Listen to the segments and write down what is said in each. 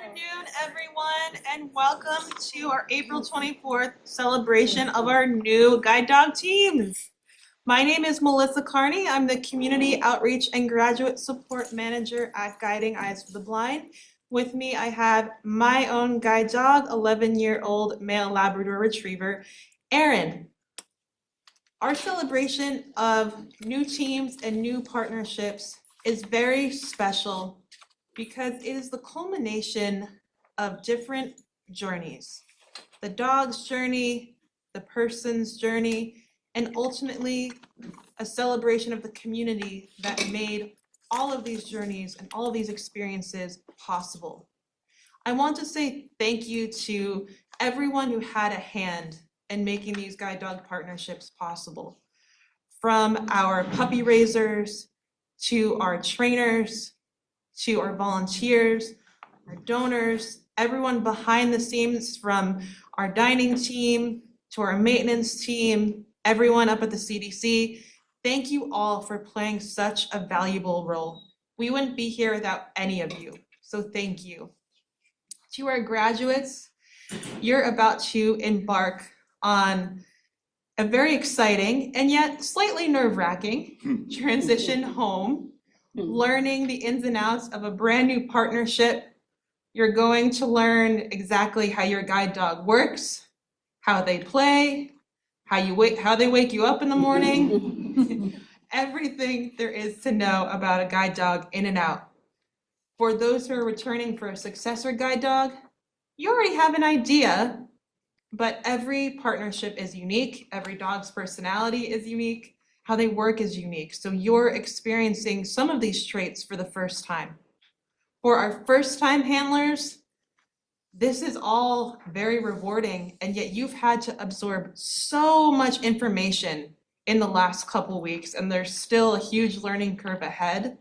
afternoon, everyone, and welcome to our April 24th celebration of our new guide dog teams. My name is Melissa Carney. I'm the Community Outreach and Graduate Support Manager at Guiding Eyes for the Blind. With me, I have my own guide dog, 11-year-old male Labrador Retriever, Aaron. Our celebration of new teams and new partnerships is very special because it is the culmination of different journeys. The dog's journey, the person's journey, and ultimately a celebration of the community that made all of these journeys and all of these experiences possible. I want to say thank you to everyone who had a hand in making these guide dog partnerships possible. From our puppy raisers, to our trainers, to our volunteers, our donors, everyone behind the scenes, from our dining team to our maintenance team, everyone up at the CDC. Thank you all for playing such a valuable role. We wouldn't be here without any of you, so thank you. To our graduates, you're about to embark on a very exciting and yet slightly nerve-wracking transition home. Learning the ins and outs of a brand new partnership. You're going to learn exactly how your guide dog works, how they play, how they wake you up in the morning, everything there is to know about a guide dog in and out. For those who are returning for a successor guide dog, you already have an idea, but every partnership is unique. Every dog's personality is unique. How they work is unique. So you're experiencing some of these traits for the first time. For our first time handlers, this is all very rewarding, and yet you've had to absorb so much information in the last couple weeks, and there's still a huge learning curve ahead,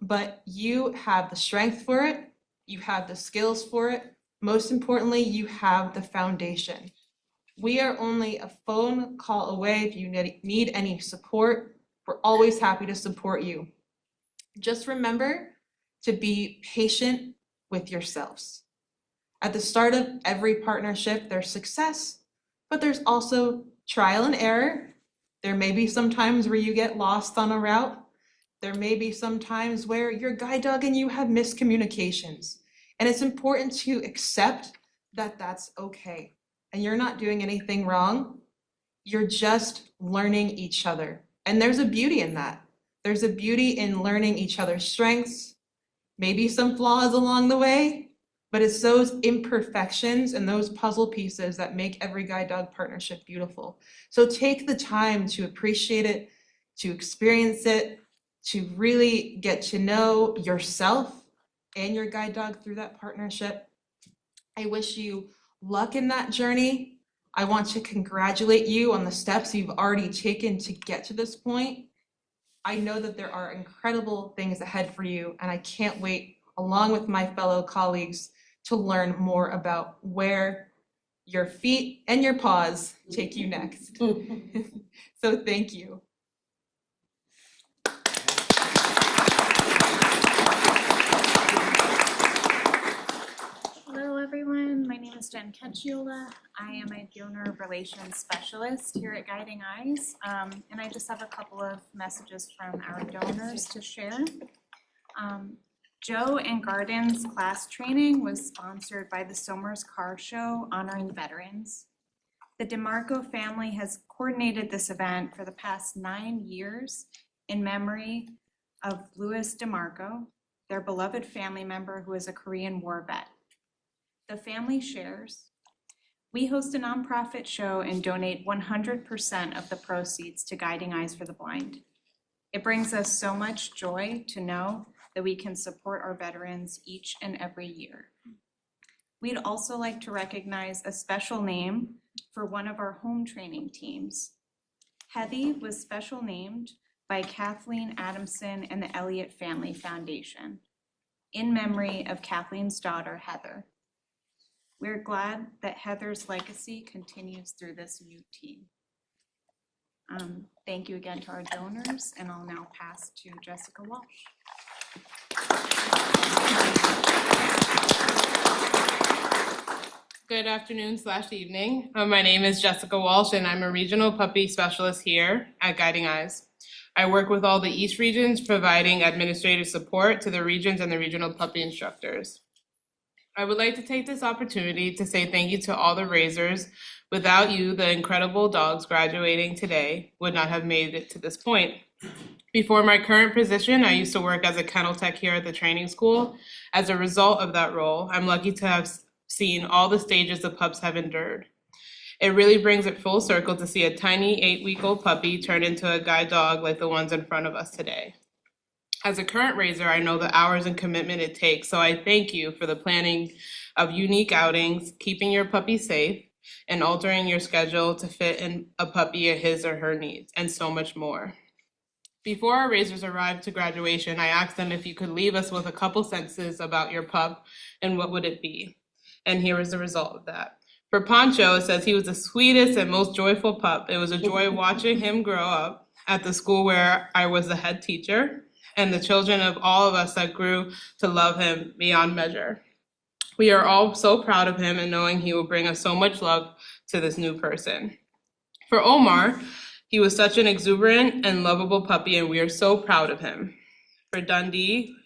but you have the strength for it, you have the skills for it, most importantly, you have the foundation. We are only a phone call away if you need any support. We're always happy to support you. Just remember to be patient with yourselves. At the start of every partnership, there's success, but there's also trial and error. There may be some times where you get lost on a route. There may be some times where your guide dog and you have miscommunications. And it's important to accept that that's okay. And you're not doing anything wrong. You're just learning each other. And there's a beauty in that. There's a beauty in learning each other's strengths, maybe some flaws along the way, but it's those imperfections and those puzzle pieces that make every guide dog partnership beautiful. So take the time to appreciate it, to experience it, to really get to know yourself and your guide dog through that partnership. I wish you luck in that journey. I want to congratulate you on the steps you've already taken to get to this point. I know that there are incredible things ahead for you, and I can't wait, along with my fellow colleagues, to learn more about where your feet and your paws take you next. So thank you. Hello everyone, my name is Jen Ketchiola. I am a donor relations specialist here at Guiding Eyes, and I just have a couple of messages from our donors to share. Joe and Garden's class training was sponsored by the Somers Car Show honoring veterans. The DeMarco family has coordinated this event for the past 9 years in memory of Louis DeMarco, their beloved family member who is a Korean War vet. The family shares. We host a nonprofit show and donate 100% of the proceeds to Guiding Eyes for the Blind. It brings us so much joy to know that we can support our veterans each and every year. We'd also like to recognize a special name for one of our home training teams. Heathy was special named by Kathleen Adamson and the Elliott Family Foundation in memory of Kathleen's daughter, Heather. We're glad that Heather's legacy continues through this new team. Thank you again to our donors, and I'll now pass to Jessica Walsh. Good afternoon/evening. My name is Jessica Walsh, and I'm a regional puppy specialist here at Guiding Eyes. I work with all the East regions, providing administrative support to the regions and the regional puppy instructors. I would like to take this opportunity to say thank you to all the raisers. Without you, the incredible dogs graduating today would not have made it to this point. Before my current position, I used to work as a kennel tech here at the training school. As a result of that role, I'm lucky to have seen all the stages the pups have endured. It really brings it full circle to see a tiny 8-week-old puppy turn into a guide dog like the ones in front of us today. As a current raiser, I know the hours and commitment it takes, so I thank you for the planning of unique outings, keeping your puppy safe, and altering your schedule to fit in a puppy at his or her needs, and so much more. Before our raisers arrived to graduation, I asked them if you could leave us with a couple sentences about your pup, and what would it be? And here is the result of that. For Poncho, it says he was the sweetest and most joyful pup. It was a joy watching him grow up at the school where I was the head teacher, and the children of all of us that grew to love him beyond measure. We are all so proud of him and knowing he will bring us so much love to this new person. For Omar, he was such an exuberant and lovable puppy, and we are so proud of him. For Dundee,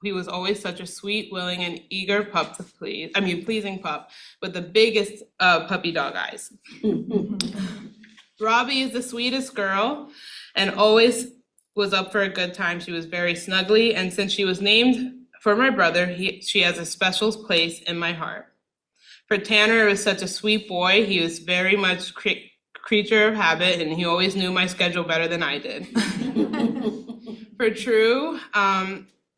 he was always such a sweet, willing, and eager pup to pleasing pup with the biggest puppy dog eyes. Robbie is the sweetest girl and always was up for a good time. She was very snuggly, and since she was named for my brother, she has a special place in my heart. For Tanner, it was such a sweet boy. He was very much creature of habit, and he always knew my schedule better than I did. For True,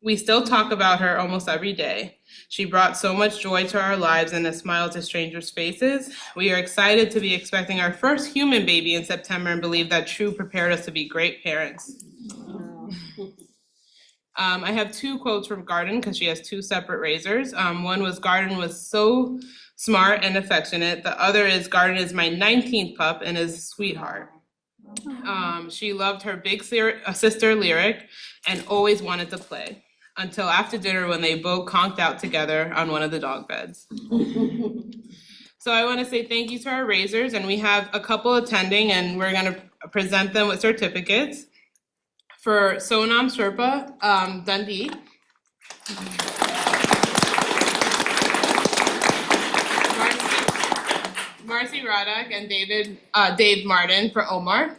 we still talk about her almost every day. She brought so much joy to our lives and a smile to strangers' faces. We are excited to be expecting our first human baby in September and believe that True prepared us to be great parents. I have 2 quotes from Garden because she has 2 separate raisers. One was Garden was so smart and affectionate. The other is Garden is my 19th pup and is a sweetheart. She loved her big sister Lyric and always wanted to play until after dinner when they both conked out together on one of the dog beds. So I want to say thank you to our raisers, and we have a couple attending, and we're going to present them with certificates. For Sonam Sherpa, Dundee. Marcy Radek and Dave Martin for Omar.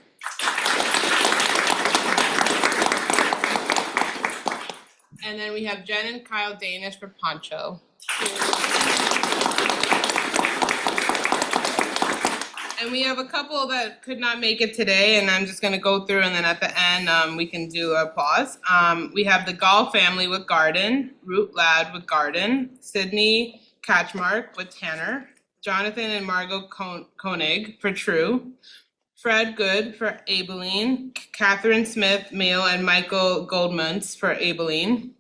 And then we have Jen and Kyle Danish for Poncho. And we have a couple that could not make it today, and I'm just going to go through, and then at the end we can do applause. We have the Gall family with Garden, Root Lad with Garden, Sydney Catchmark with Tanner, Jonathan and Margot Koenig for True, Fred Good for Abilene, Catherine Smith Mail and Michael Goldmans for Abilene,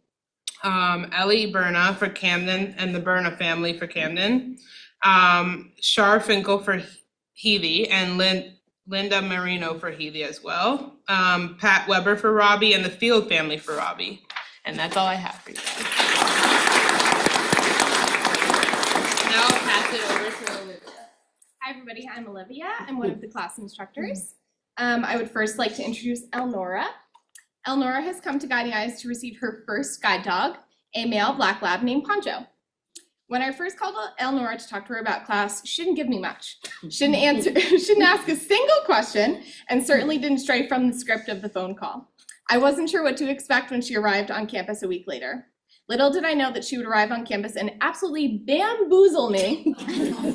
Ellie Berna for Camden and the Berna family for Camden, Shar Finkel for Healy and Linda Marino for Healy as well, Pat Weber for Robbie and the Field family for Robbie. And that's all I have for you guys. Now I'll pass it over to Olivia. Hi everybody, I'm Olivia. I'm one of the class instructors. I would first like to introduce Elnora. Elnora has come to Guiding Eyes to receive her first guide dog, a male black lab named Poncho. When I first called Elnora to talk to her about class, she didn't give me much. She didn't ask a single question, and certainly didn't stray from the script of the phone call. I wasn't sure what to expect when she arrived on campus a week later. Little did I know that she would arrive on campus and absolutely bamboozle me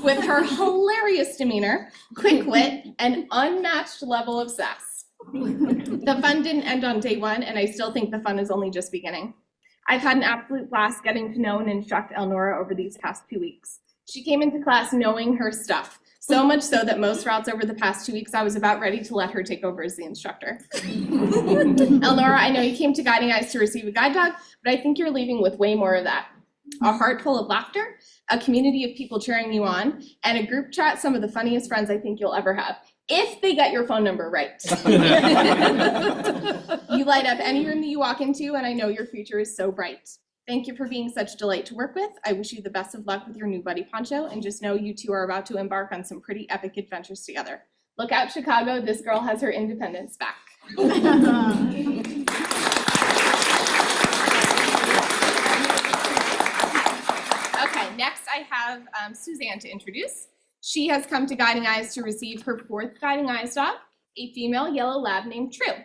with her hilarious demeanor, quick wit, and unmatched level of sass. The fun didn't end on day 1, and I still think the fun is only just beginning. I've had an absolute blast getting to know and instruct Elnora over these past 2 weeks. She came into class knowing her stuff, so much so that most routes over the past 2 weeks, I was about ready to let her take over as the instructor. Elnora, I know you came to Guiding Eyes to receive a guide dog, but I think you're leaving with way more of that. A heart full of laughter, a community of people cheering you on, and a group chat, some of the funniest friends I think you'll ever have, if they get your phone number right. You light up any room that you walk into, and I know your future is so bright. Thank you for being such a delight to work with. I wish you the best of luck with your new buddy Poncho, and just know you two are about to embark on some pretty epic adventures together. Look out, Chicago, this girl has her independence back. Okay, next I have Suzanne to introduce. She has come to Guiding Eyes to receive her 4th Guiding Eyes dog, a female yellow lab named True.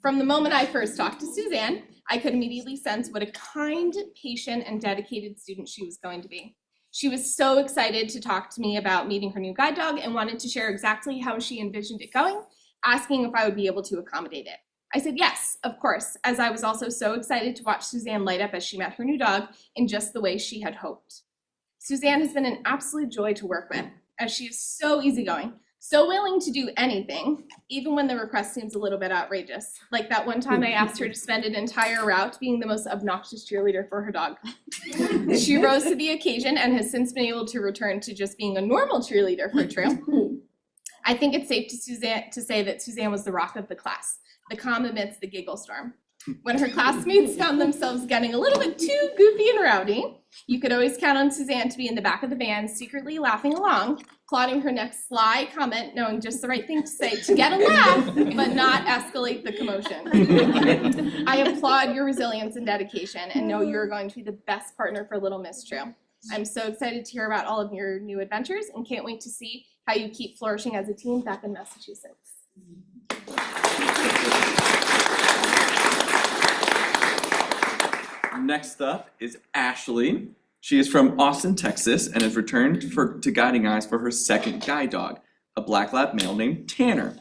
From the moment I first talked to Suzanne, I could immediately sense what a kind, patient, and dedicated student she was going to be. She was so excited to talk to me about meeting her new guide dog and wanted to share exactly how she envisioned it going, asking if I would be able to accommodate it. I said yes, of course, as I was also so excited to watch Suzanne light up as she met her new dog in just the way she had hoped. Suzanne has been an absolute joy to work with, as she is so easygoing, so willing to do anything, even when the request seems a little bit outrageous. Like that one time I asked her to spend an entire route being the most obnoxious cheerleader for her dog. She rose to the occasion and has since been able to return to just being a normal cheerleader for True. I think it's safe to say that Suzanne was the rock of the class, the calm amidst the giggle storm. When her classmates found themselves getting a little bit too goofy and rowdy, you could always count on Suzanne to be in the back of the van, secretly laughing along, plotting her next sly comment, knowing just the right thing to say to get a laugh, but not escalate the commotion. I applaud your resilience and dedication and know you're going to be the best partner for little Miss True. I'm so excited to hear about all of your new adventures and can't wait to see how you keep flourishing as a team back in Massachusetts. Next up is Ashley. She is from Austin, Texas, and has returned to Guiding Eyes for her 2nd guide dog, a black lab male named Tanner.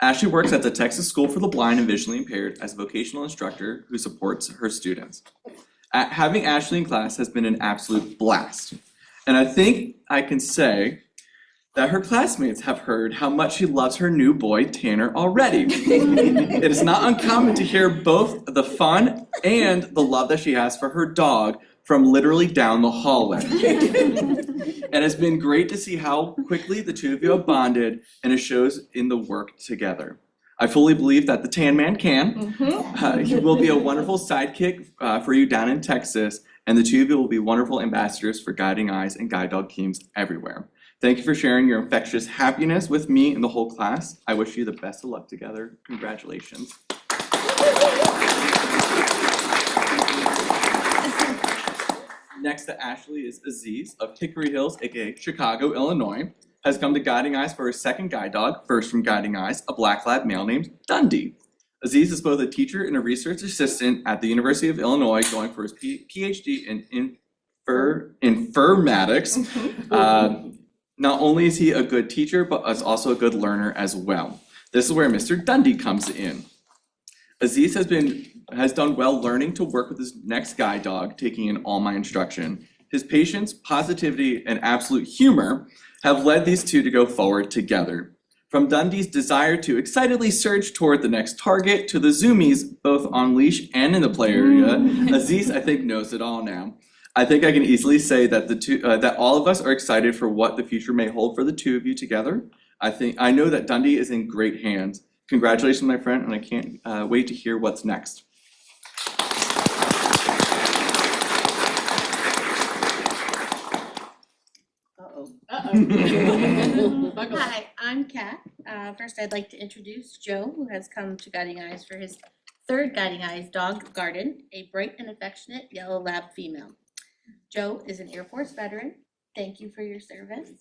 Ashley works at the Texas School for the Blind and Visually Impaired as a vocational instructor who supports her students. Having Ashley in class has been an absolute blast, and I think I can say that her classmates have heard how much she loves her new boy, Tanner, already. It is not uncommon to hear both the fun and the love that she has for her dog from literally down the hallway. And it's been great to see how quickly the two of you have bonded, and it shows in the work together. I fully believe that the Tan Man can. He will be a wonderful sidekick for you down in Texas, and the two of you will be wonderful ambassadors for Guiding Eyes and guide dog teams everywhere. Thank you for sharing your infectious happiness with me and the whole class. I wish you the best of luck together. Congratulations. Next to Ashley is Aziz of Hickory Hills, aka Chicago, Illinois. Has come to Guiding Eyes for his 2nd guide dog, first from Guiding Eyes, a black lab male named Dundee. Aziz is both a teacher and a research assistant at the University of Illinois, going for his PhD in informatics. Not only is he a good teacher, but is also a good learner as well. This is where Mr. Dundee comes in. Aziz has done well learning to work with his next guide dog, taking in all my instruction. His patience, positivity, and absolute humor have led these two to go forward together. From Dundee's desire to excitedly surge toward the next target to the zoomies, both on leash and in the play area, Aziz, I think, knows it all now. I think I can easily say that that all of us are excited for what the future may hold for the two of you together. I know that Dundee is in great hands. Congratulations, my friend, and I can't wait to hear what's next. Hi, I'm Kat. First, I'd like to introduce Joe, who has come to Guiding Eyes for his 3rd Guiding Eyes dog, Garden, a bright and affectionate yellow lab female. Joe is an Air Force veteran. Thank you for your service.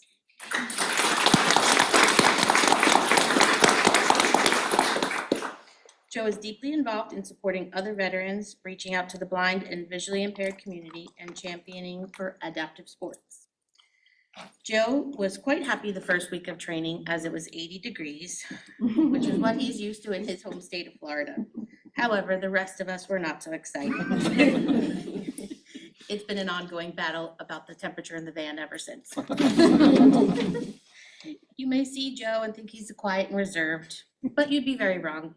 Joe is deeply involved in supporting other veterans, reaching out to the blind and visually impaired community, and championing for adaptive sports. Joe was quite happy the first week of training as it was 80 degrees, which is what he's used to in his home state of Florida. However, the rest of us were not so excited. It's been an ongoing battle about the temperature in the van ever since. You may see Joe and think he's quiet and reserved, but you'd be very wrong.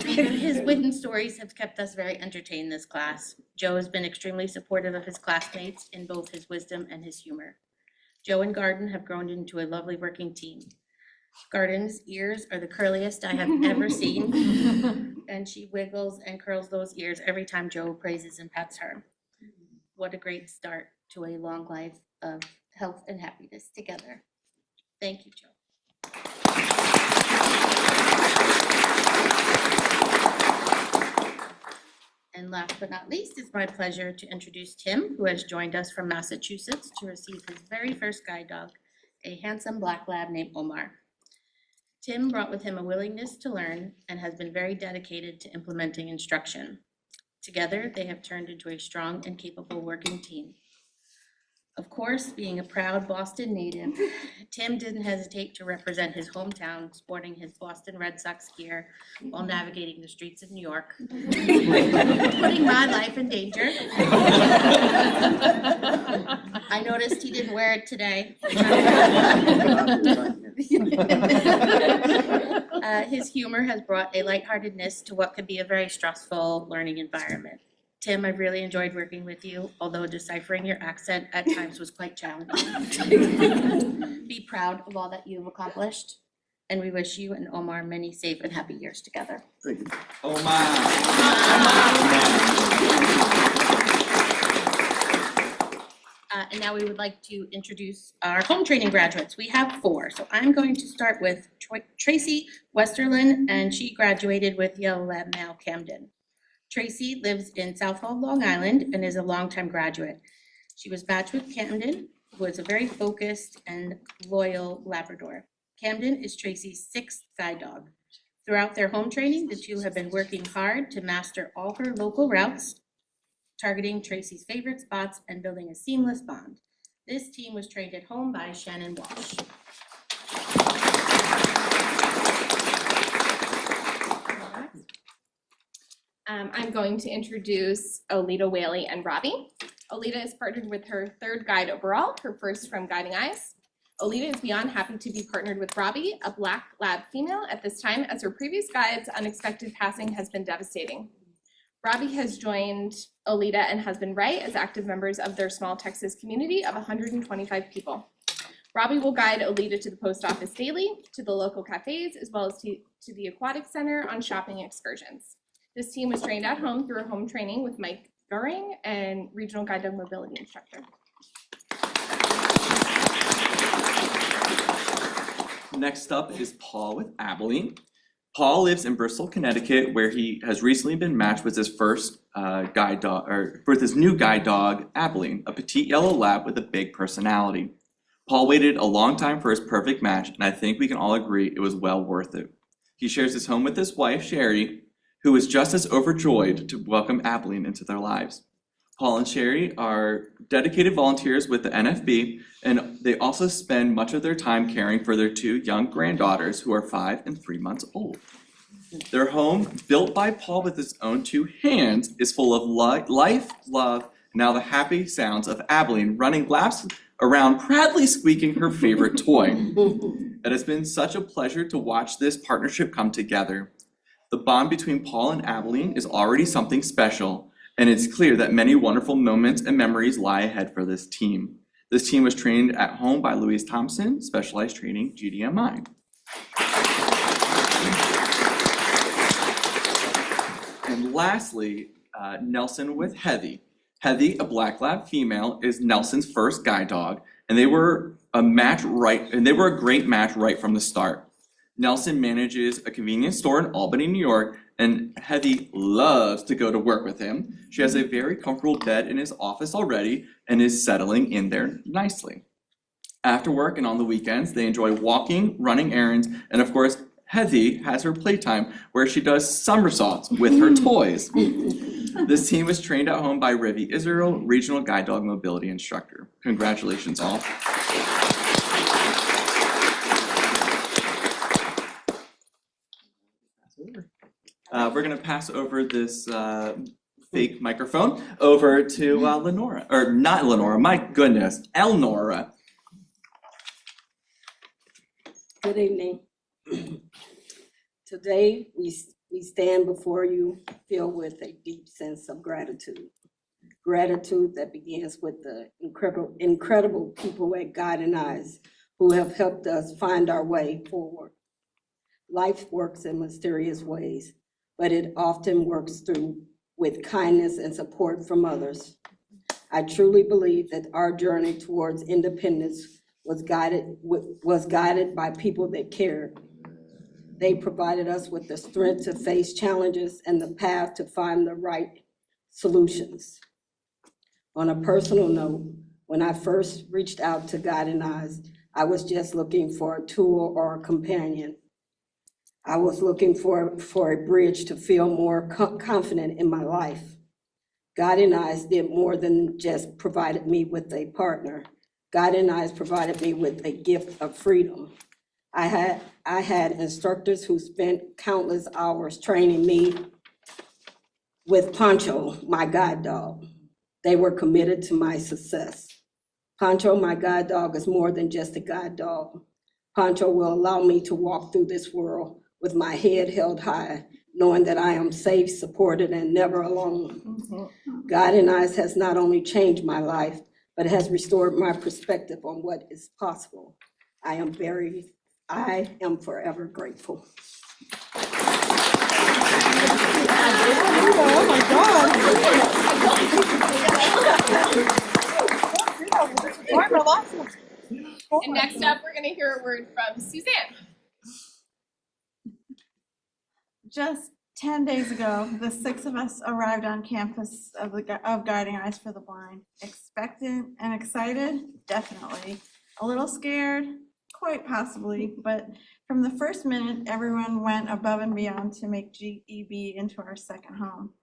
His wit and stories have kept us very entertained this class. Joe has been extremely supportive of his classmates in both his wisdom and his humor. Joe and Garden have grown into a lovely working team. Garden's ears are the curliest I have ever seen, and she wiggles and curls those ears every time Joe praises and pets her. What a great start to a long life of health and happiness together. Thank you, Joe. And last but not least, it's my pleasure to introduce Tim, who has joined us from Massachusetts to receive his very first guide dog, a handsome black lab named Omar. Tim brought with him a willingness to learn and has been very dedicated to implementing instruction. Together, they have turned into a strong and capable working team. Of course, being a proud Boston native, Tim didn't hesitate to represent his hometown, sporting his Boston Red Sox gear while navigating the streets of New York, putting my life in danger. I noticed he didn't wear it today. His humor has brought a lightheartedness to what could be a very stressful learning environment. Tim, I've really enjoyed working with you, although deciphering your accent at times was quite challenging. Be proud of all that you've accomplished, and we wish you and Omar many safe and happy years together. Thank you. Omar. And now we would like to introduce our home training graduates. We have 4, so I'm going to start with Tracy Westerlin, and she graduated with Yellow Lab Male Camden. Tracy lives in South Hall, Long Island, and is a longtime graduate. She was matched with Camden, who is a very focused and loyal Labrador. Camden is Tracy's 6th guide dog. Throughout their home training, the two have been working hard to master all her local routes, targeting Tracy's favorite spots and building a seamless bond. This team was trained at home by Shannon Walsh. I'm going to introduce Olita Whaley and Robbie. Olita is partnered with her 3rd guide overall, her first from Guiding Eyes. Olita is beyond happy to be partnered with Robbie, a black lab female, at this time, as her previous guide's unexpected passing has been devastating. Robbie has joined Olita and husband Ray as active members of their small Texas community of 125 people. Robbie will guide Olita to the post office daily, to the local cafes, as well as to the aquatic center on shopping excursions. This team was trained at home through a home training with Mike Goring and regional guide dog mobility instructor. Next up is Paul with Abilene. Paul lives in Bristol, Connecticut, where he has recently been matched with his first guide dog, or with his new guide dog, Abilene, a petite yellow lab with a big personality. Paul waited a long time for his perfect match, and I think we can all agree it was well worth it. He shares his home with his wife, Sherry, who is just as overjoyed to welcome Abilene into their lives. Paul and Sherry are dedicated volunteers with the NFB, and they also spend much of their time caring for their 2 young granddaughters who are 5 and 3 months old. Their home, built by Paul with his own 2 hands, is full of life, love, and now the happy sounds of Abilene running laps around, proudly squeaking her favorite toy. It has been such a pleasure to watch this partnership come together. The bond between Paul and Abilene is already something special, and it's clear that many wonderful moments and memories lie ahead for this team. This team was trained at home by Louise Thompson, Specialized Training, GDMI. And lastly, Nelson with Heathy. Heathy, a black lab female, is Nelson's first guide dog, and they were a great match right from the start. Nelson manages a convenience store in Albany, New York, and Heathy loves to go to work with him. She has a very comfortable bed in his office already and is settling in there nicely. After work and on the weekends, they enjoy walking, running errands, and of course, Heathy has her playtime where she does somersaults with her toys. This team was trained at home by Rivi Israel, Regional Guide Dog Mobility Instructor. Congratulations all. We're going to pass over this fake microphone over to Lenora, or not Lenora, my goodness, Elnora. Good evening. Today, we stand before you filled with a deep sense of gratitude. Gratitude that begins with the incredible people at Guiding Eyes who have helped us find our way forward. Life works in mysterious ways, but it often works through with kindness and support from others. I truly believe that our journey towards independence was guided by people that cared. They provided us with the strength to face challenges and the path to find the right solutions. On a personal note, when I first reached out to Guiding Eyes, I was just looking for a tool or a companion. I was looking for a bridge to feel more confident in my life. Guiding Eyes did more than just provided me with a partner. Guiding Eyes provided me with a gift of freedom. I had instructors who spent countless hours training me with Pancho, my guide dog. They were committed to my success. Pancho, my guide dog, is more than just a guide dog. Pancho will allow me to walk through this world with my head held high, knowing that I am safe, supported, and never alone. Guiding Eyes has not only changed my life, but has restored my perspective on what is possible. I am forever grateful. Oh my God. And next up, we're gonna hear a word from Suzanne. Just 10 days ago, the 6 of us arrived on campus of Guiding Eyes for the Blind. Expectant and excited, definitely. A little scared, quite possibly, but from the first minute, everyone went above and beyond to make GEB into our second home.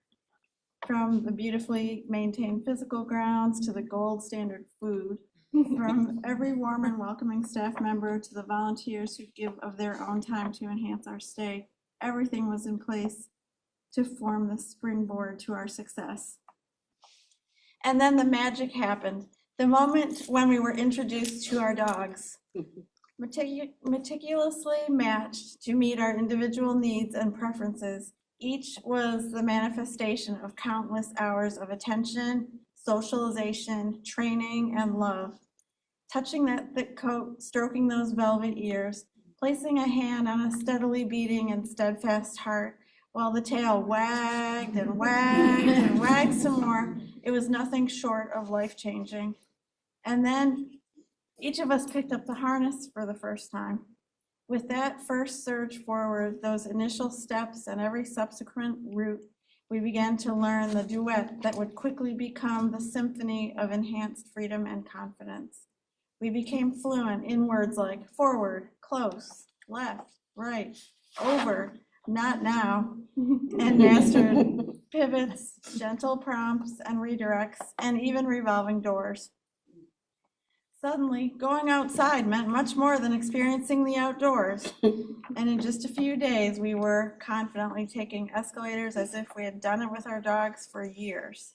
From the beautifully maintained physical grounds to the gold standard food, from every warm and welcoming staff member to the volunteers who give of their own time to enhance our stay, everything was in place to form the springboard to our success. And then the magic happened. The moment when we were introduced to our dogs, meticulously matched to meet our individual needs and preferences, each was the manifestation of countless hours of attention, socialization, training, and love. Touching that thick coat, stroking those velvet ears, placing a hand on a steadily beating and steadfast heart, while the tail wagged and wagged and wagged some more. It was nothing short of life-changing. And then each of us picked up the harness for the first time. With that first surge forward, those initial steps and every subsequent route, we began to learn the duet that would quickly become the symphony of enhanced freedom and confidence. We became fluent in words like forward, close, left, right, over, not now, and mastered pivots, gentle prompts and redirects, and even revolving doors. Suddenly, going outside meant much more than experiencing the outdoors. And in just a few days, we were confidently taking escalators as if we had done it with our dogs for years.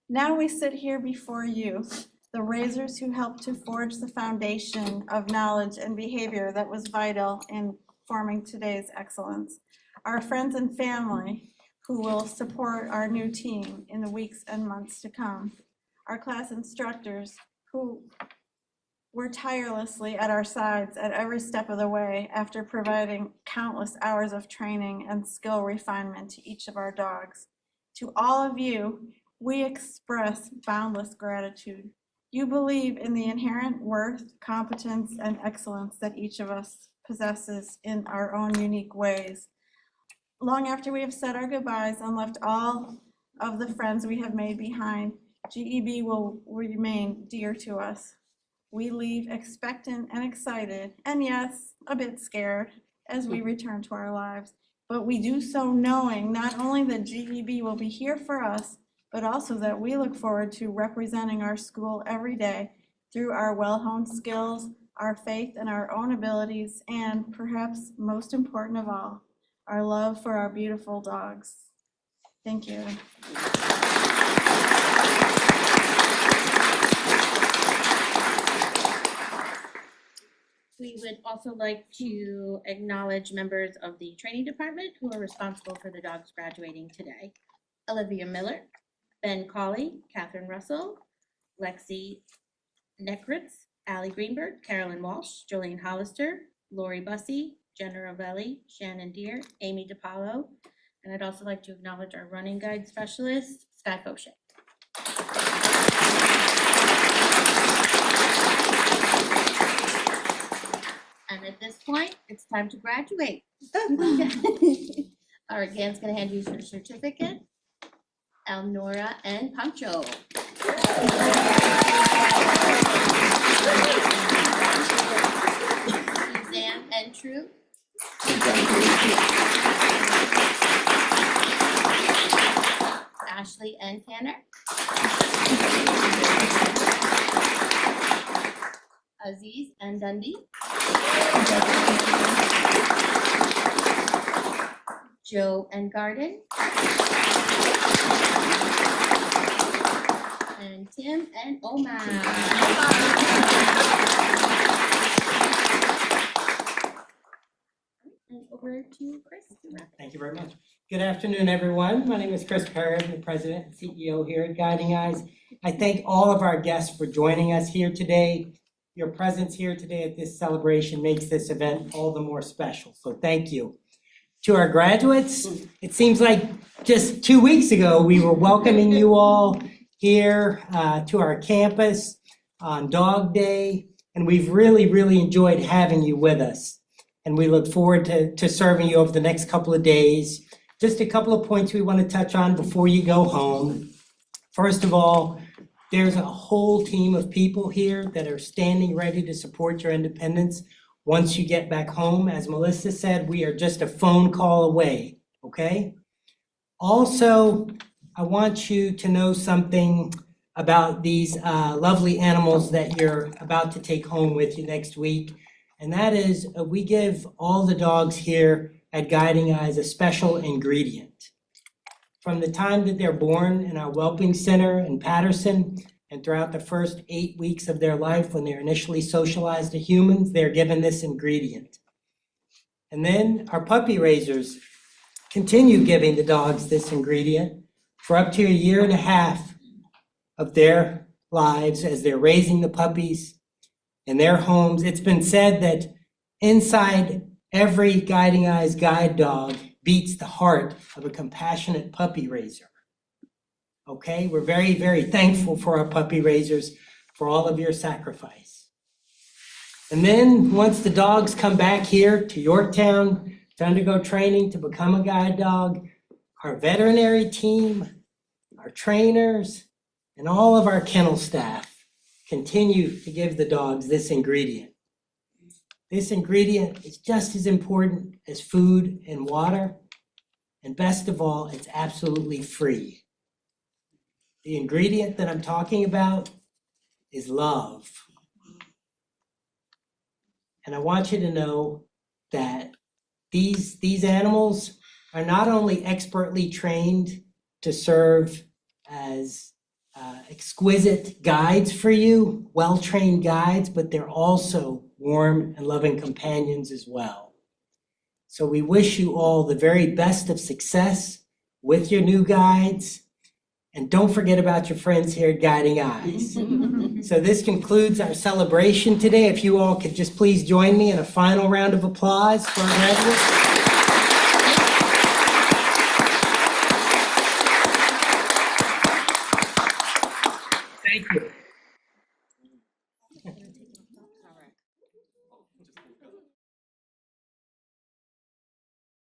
Now we sit here before you, the raisers who helped to forge the foundation of knowledge and behavior that was vital in forming today's excellence. Our friends and family who will support our new team in the weeks and months to come. Our class instructors who were tirelessly at our sides at every step of the way after providing countless hours of training and skill refinement to each of our dogs. To all of you, we express boundless gratitude. You believe in the inherent worth, competence, and excellence that each of us possesses in our own unique ways. Long after we have said our goodbyes and left all of the friends we have made behind, GEB will remain dear to us. We leave expectant and excited, and yes, a bit scared as we return to our lives. But we do so knowing not only that GEB will be here for us, but also that we look forward to representing our school every day through our well-honed skills, our faith in our own abilities, and perhaps most important of all, our love for our beautiful dogs. Thank you. We would also like to acknowledge members of the training department who are responsible for the dogs graduating today. Olivia Miller, Ben Cawley, Catherine Russell, Lexi Nekritz, Allie Greenberg, Carolyn Walsh, Jolene Hollister, Lori Bussey, Jenna Ravelli, Shannon Deere, Amy DiPaolo, and I'd also like to acknowledge our running guide specialist, Scott Fauché. it's time to graduate. All right, Dan's gonna hand you your certificate. Elnora and Pancho. Suzanne and True. Ashley and Tanner. Aziz and Dundee. Joe and Garden. And Tim and Omar. And over to Chris. Thank you very much. Good afternoon, everyone. My name is Chris Perry. I'm the president and CEO here at Guiding Eyes. I thank all of our guests for joining us here today. Your presence here today at this celebration makes this event all the more special, so thank you. To our graduates, it seems like just 2 weeks ago, we were welcoming you all here to our campus on Dog Day, and we've really enjoyed having you with us. And we look forward to serving you over the next couple of days. Just a couple of points we want to touch on before you go home. First of all, there's a whole team of people here that are standing ready to support your independence once you get back home. As Melissa said, we are just a phone call away, okay? Also, I want you to know something about these lovely animals that you're about to take home with you next week. And that is, we give all the dogs here at Guiding Eyes a special ingredient. From the time that they're born in our whelping center in Patterson, and throughout the first 8 weeks of their life when they're initially socialized to humans, they're given this ingredient. And then our puppy raisers continue giving the dogs this ingredient for up to 1.5 years of their lives as they're raising the puppies in their homes. It's been said that inside every Guiding Eyes guide dog beats the heart of a compassionate puppy raiser. Okay, we're very thankful for our puppy raisers for all of your sacrifice. And then once the dogs come back here to Yorktown to undergo training to become a guide dog, our veterinary team, our trainers, and all of our kennel staff continue to give the dogs this ingredient. This ingredient is just as important as food and water, and best of all, it's absolutely free. The ingredient that I'm talking about is love. And I want you to know that these animals are not only expertly trained to serve as exquisite guides for you, well-trained guides, but they're also warm and loving companions as well. So we wish you all the very best of success with your new guides. And don't forget about your friends here at Guiding Eyes. So this concludes our celebration today. If you all could just please join me in a final round of applause for our graduates.